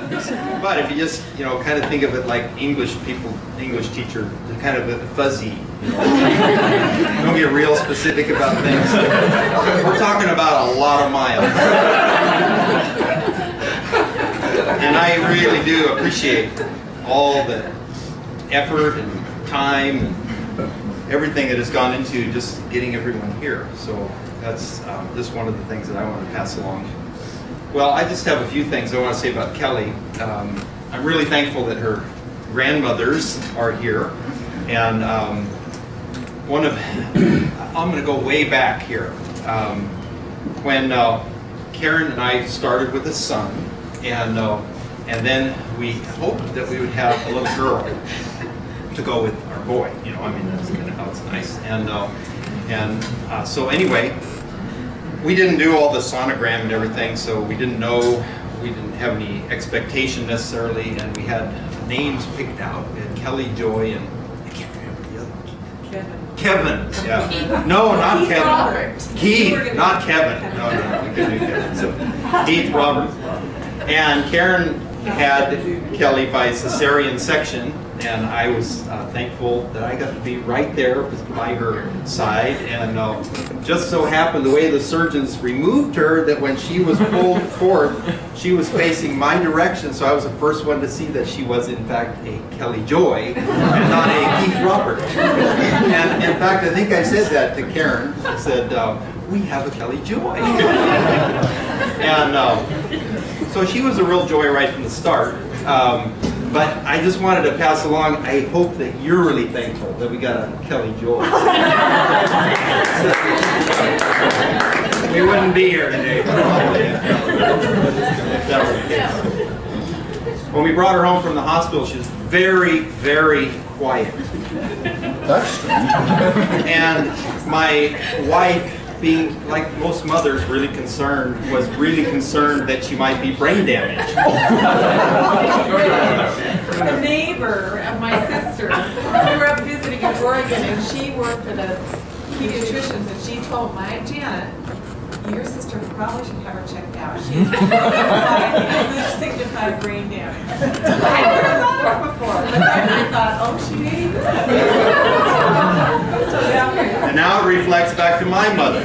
But if you just, kind of think of it like English teacher, kind of fuzzy, don't get real specific about things. We're talking about a lot of miles. And I really do appreciate all the effort and time and everything that has gone into just getting everyone here. So that's just one of the things that I want to pass along. Well, I just have a few things I want to say about Kelly. I'm really thankful that her grandmothers are here. And I'm going to go way back here. When Karen and I started with a son, and then we hoped that we would have a little girl to go with our boy. That's kind of how it's nice. So anyway, we didn't do all the sonogram and everything, so we didn't know, we didn't have any expectation necessarily, and we had names picked out. We had Kelly, Joy, and I can't remember the other one. Kevin, yeah. No, not Kevin. Robert. Keith, not Kevin. No, we couldn't do Kevin. So Keith, Robert. And Karen had Kelly by cesarean section, and I was thankful that I got to be right there by her side. And just so happened, the way the surgeons removed her, that when she was pulled forth, she was facing my direction, so I was the first one to see that she was in fact a Kelly Joy and not a Keith Robert. And in fact, I think I said that to Karen. I said, we have a Kelly Joy. And so she was a real joy right from the start. But I just wanted to pass along, I hope that you're really thankful that we got a Kelly Joy. We wouldn't be here today. When we brought her home from the hospital, she was very, very quiet. That's strange. And my wife, being like most mothers really concerned, was really concerned that she might be brain damaged. A neighbor of my sister, we were up visiting in Oregon, and she worked at a pediatrician's, and she told my Janet, your sister probably should have her checked out. She's signified brain damage. I never thought of it before, but then I thought, oh, she may be good. And now it reflects back to my mother.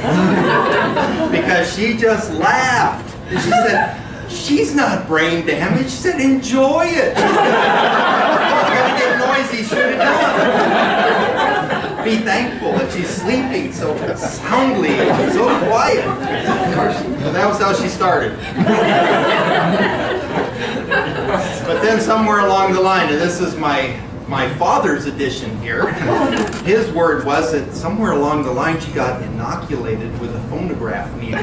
Because she just laughed. And she said, she's not brain damaged. She said, enjoy it. She's gonna get noisy, shoot it down. Be thankful that she's sleeping so soundly, so quiet. So that was how she started. But then somewhere along the line, and this is my father's edition here, his word was that somewhere along the line she got inoculated with a phonograph needle.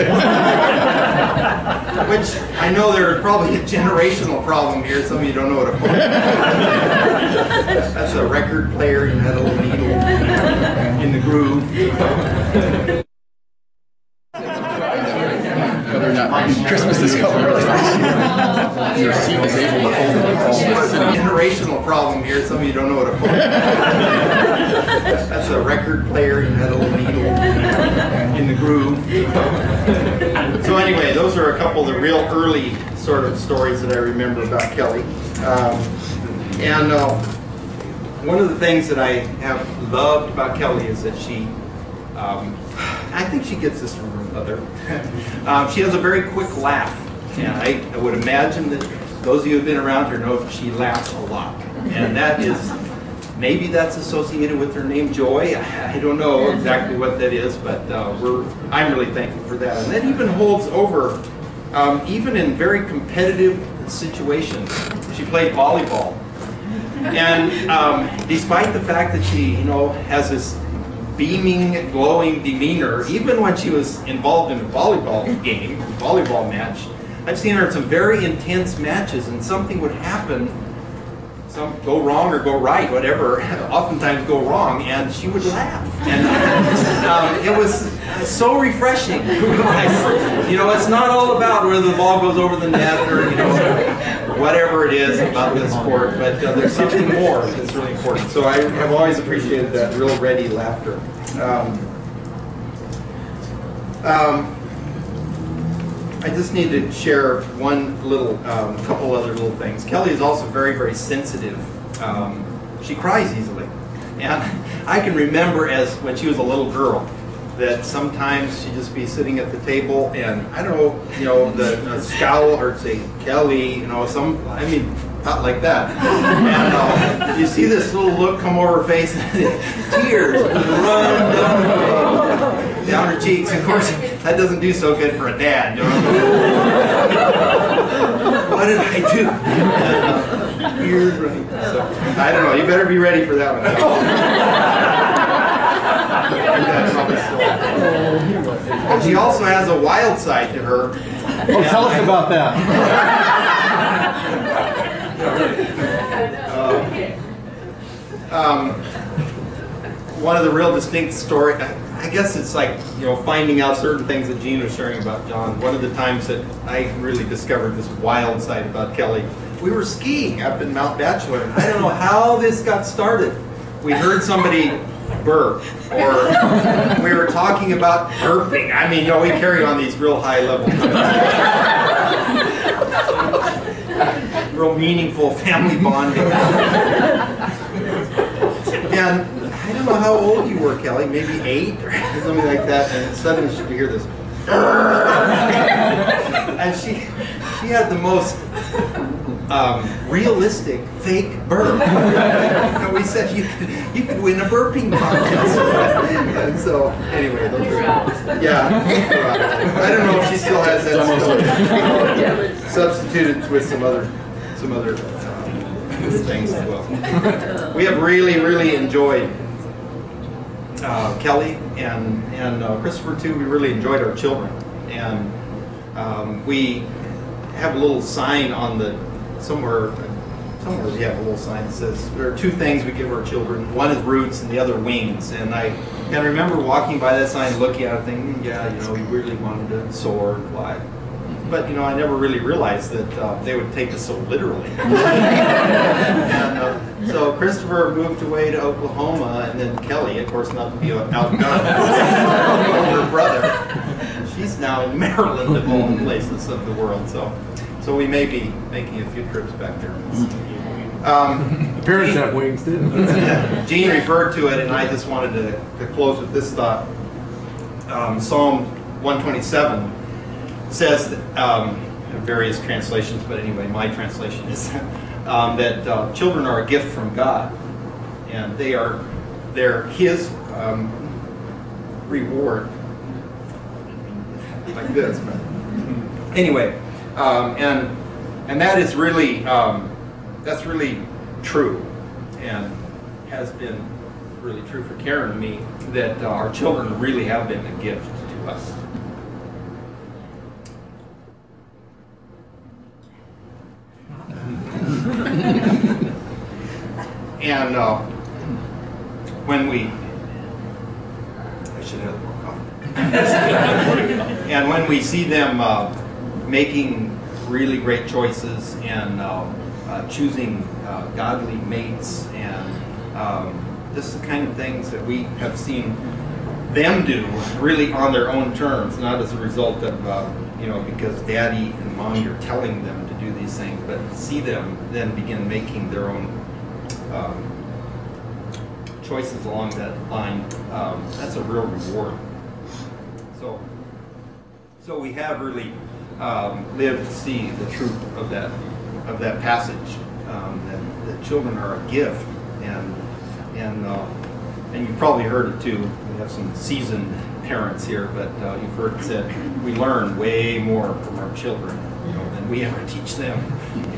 Which I know there's probably a generational problem here. Some of you don't know what a phonograph is. That's a record player. You had a little needle in the groove. Whether or not Christmas is coming really nice. Your seat is able to hold it. It's a generational problem here. Some of you don't know what a phonograph is. That's a record player. You had a little needle in the groove. So anyway, those are a couple of the real early sort of stories that I remember about Kelly. One of the things that I have loved about Kelly is that she, I think she gets this from her mother. She has a very quick laugh. And I would imagine that those of you who have been around her know she laughs a lot. And that is, maybe that's associated with her name Joy. I don't know exactly what that is, but I'm really thankful for that. And that even holds over, even in very competitive situations. She played volleyball. And despite the fact that she, has this beaming, glowing demeanor, even when she was involved in a volleyball game, a volleyball match, I've seen her in some very intense matches, and something would happen, some go wrong or go right, whatever, oftentimes go wrong, and she would laugh. And it was so refreshing. It's not all about whether the ball goes over the net or, whatever it is about this sport, but there's something more that's really important. So I have always appreciated that real ready laughter. I just need to share one little, couple other little things. Kelly is also very, very sensitive. She cries easily. And I can remember as when she was a little girl that sometimes she'd just be sitting at the table and I don't know, the scowl or say, Kelly, not like that. And you see this little look come over her face and tears run down her cheeks. Of course, that doesn't do so good for a dad. What did I do? Tears running. So, I don't know. You better be ready for that one. And she also has a wild side to her. Oh, tell us about that. One of the real distinct stories, I guess it's like, finding out certain things that Gene was sharing about John. One of the times that I really discovered this wild side about Kelly, we were skiing up in Mount Bachelor. I don't know how this got started. We heard somebody burp, or we were talking about burping. I mean, we carry on these real high level, real meaningful family bonding. And I don't know how old you were, Kelly, maybe 8 or something like that, and suddenly you hear this. And she had the most realistic fake burp. And we said you could win a burping contest. And so anyway, those are, yeah. I don't know if she still has that still. Substituted with some other things as well. We have really, really enjoyed Kelly and Christopher too. We really enjoyed our children, and we have a little sign on the somewhere we have a little sign that says there are 2 things we give our children. One is roots and the other wings. And I can remember walking by that sign, looking at it, thinking, we really wanted to soar and fly. But I never really realized that they would take us so literally. And so Christopher moved away to Oklahoma, and then Kelly, of course, not to be outdone, older brother. She's now in Maryland, of all places of the world. So we may be making a few trips back there. Parents have wings too. Gene referred to it, and I just wanted to close with this thought. Psalm 127 says that, various translations, but anyway, my translation is that children are a gift from God, and they're His reward. Like this, but anyway, and that is really that's really true, and has been really true for Karen and me, that our children really have been a gift to us. And when I should have more coffee. And when we see them making really great choices and choosing godly mates, and this is the kind of things that we have seen them do really on their own terms, not as a result of because daddy and mommy are telling them to do these things, but see them then begin making their own choices along that line. That's a real reward. So we have really lived to see the truth of that passage, that children are a gift, and you've probably heard it too. We have some seasoned parents here, but you've heard it said we learn way more from our children, than we ever teach them. And,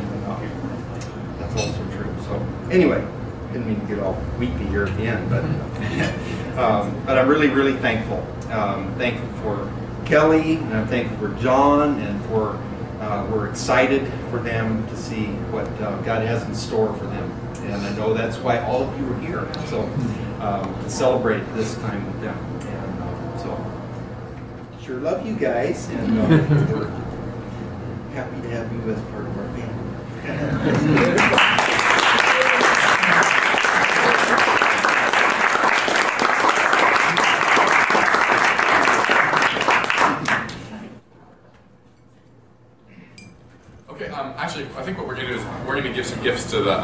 that's also true. So anyway, didn't mean to get all weepy here at the end, but but I'm really, really thankful. Thankful for Kelly, and I'm thankful for John, and for we're excited for them to see what God has in store for them. And I know that's why all of you are here. So to celebrate this time with them. And so sure love you guys, and we're happy to have you as part of our family. Okay, actually, I think what we're going to do is we're going to give some gifts to the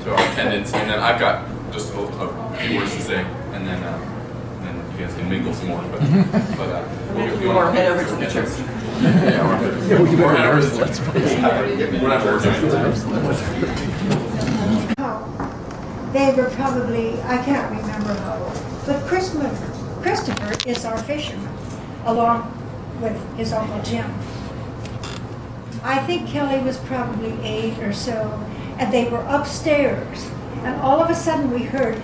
to our attendants, and then I've got just a few words to say, and then you guys can mingle some more. But Or head over to the church. Or head over to the church. We're not words They were probably, I can't remember how old, but Christopher is our fisherman, along with his Uncle Jim. I think Kelly was probably 8 or so, and they were upstairs, and all of a sudden we heard,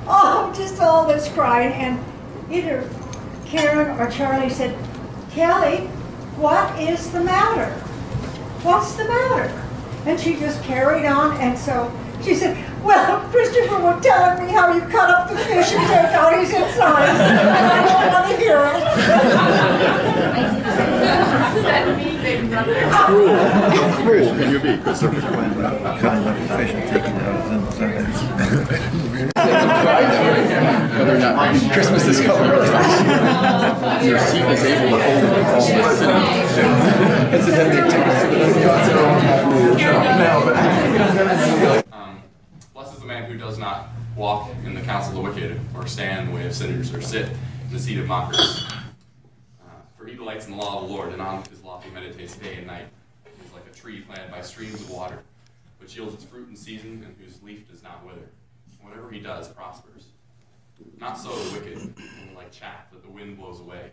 oh, just all this crying, and either Karen or Charlie said, Kelly, what is the matter? What's the matter? And she just carried on, and so she said, well, Christopher was telling me how you cut up the fish and take out his insides, and I don't want to hear it. That mean big brother. Cruel can you be, Christopher? Cutting up the fish and taking out his insides. Whether or not Christmas is coming really fast. Your seat is able to hold all the city. It's a dedicated blessed is the man who does not walk in the counsel of the wicked, or stand in the way of sinners, or sit in the seat of mockers. For he delights in the law of the Lord, and on his law he meditates day and night. He is like a tree planted by streams of water, which yields its fruit in season, and whose leaf does not wither. Whatever he does prospers. Not so the wicked, only like chaff that the wind blows away.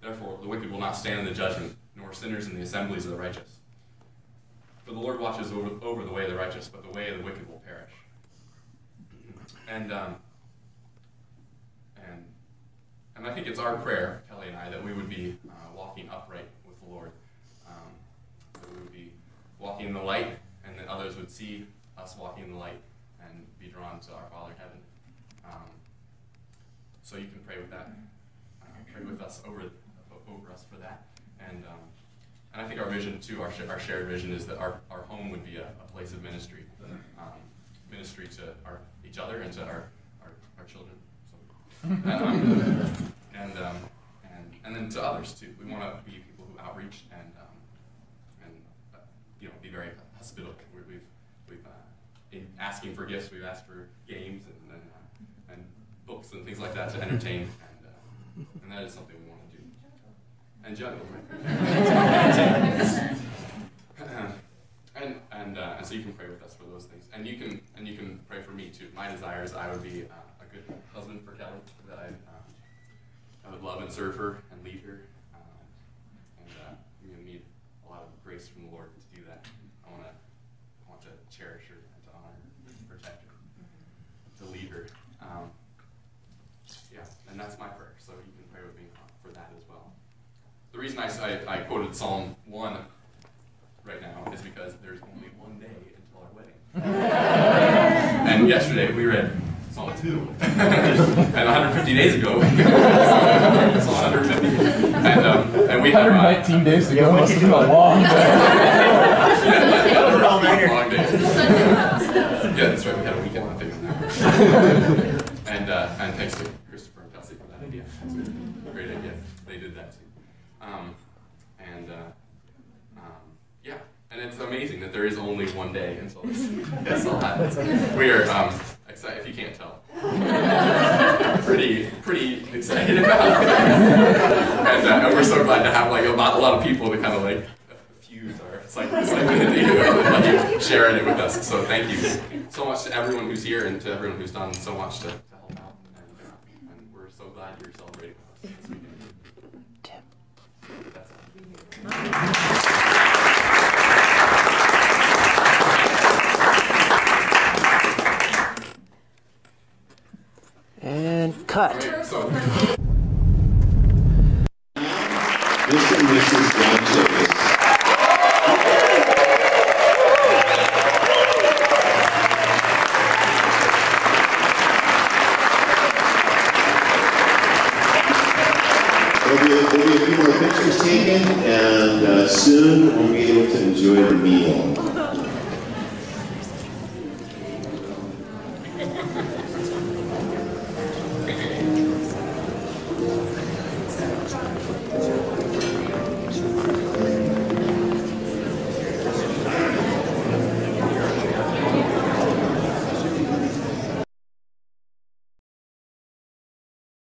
Therefore the wicked will not stand in the judgment, nor sinners in the assemblies of the righteous. For the Lord watches over the way of the righteous, but the way of the wicked will perish. And I think it's our prayer, Kelly and I, that we would be walking upright with the Lord. That we would be walking in the light, and that others would see us walking in the light and be drawn to our Father in heaven. So you can pray with that. Pray with us over us for that. And I think our vision too, our shared vision, is that our home would be a place of ministry, ministry to each other and to our children. So, and then to others too. We want to be people who outreach and be very hospitable. We've in asking for gifts, we've asked for games and books and things like that to entertain, and that is something we want to do. And juggle, right? and so you can pray with us for those things, and you can pray for me too. My desire is I would be a good husband for Kelly, that I would love and serve her and lead her, and I'm going to need a lot of grace from the Lord to do that. I want to cherish her and to honor her, protect her, to lead her. And that's my prayer. So you can pray with me for that as well. The reason I quoted Psalm 1 right now is because there's only one day until our wedding. And yesterday we read Psalm 2. And 150 days ago, Psalm 150. And we have 119 days ago must have been a long day. Long days. Yeah, that's right. We had a weekend on things. And thanks to Christopher and Kelsey for that idea. That's a great idea. They did that too. Yeah, and it's amazing that there is only one day until this all happens. We are excited, if you can't tell. Pretty excited about it. And we're so glad to have a lot of people to kind of fuse our sharing it with us. So thank you so much to everyone who's here and to everyone who's done so much to help out. And we're so glad you're celebrating with us this weekend. That's And cut. Right, so. Mr. and Mrs. John Davis. There'll be a few more pictures taken, and soon we'll be able to enjoy the meal.